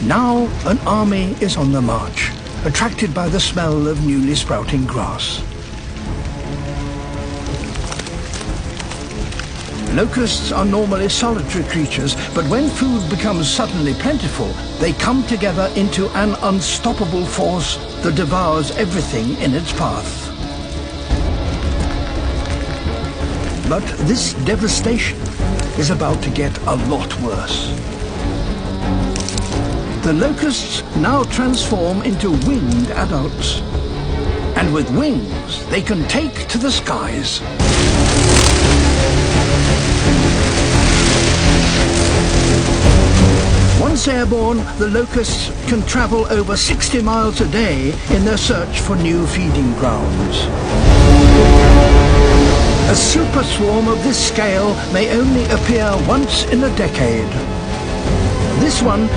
Now an army is on the march, attracted by the smell of newly sprouting grass. Locusts are normally solitary creatures, but when food becomes suddenly plentiful, they come together into an unstoppable force that devours everything in its path. But this devastation is about to get a lot worse. The locusts now transform into winged adults. And with wings, they can take to the skies. Once airborne, the locusts can travel over 60 miles a day in their search for new feeding grounds. A super swarm of this scale may only appear once in a decade. This one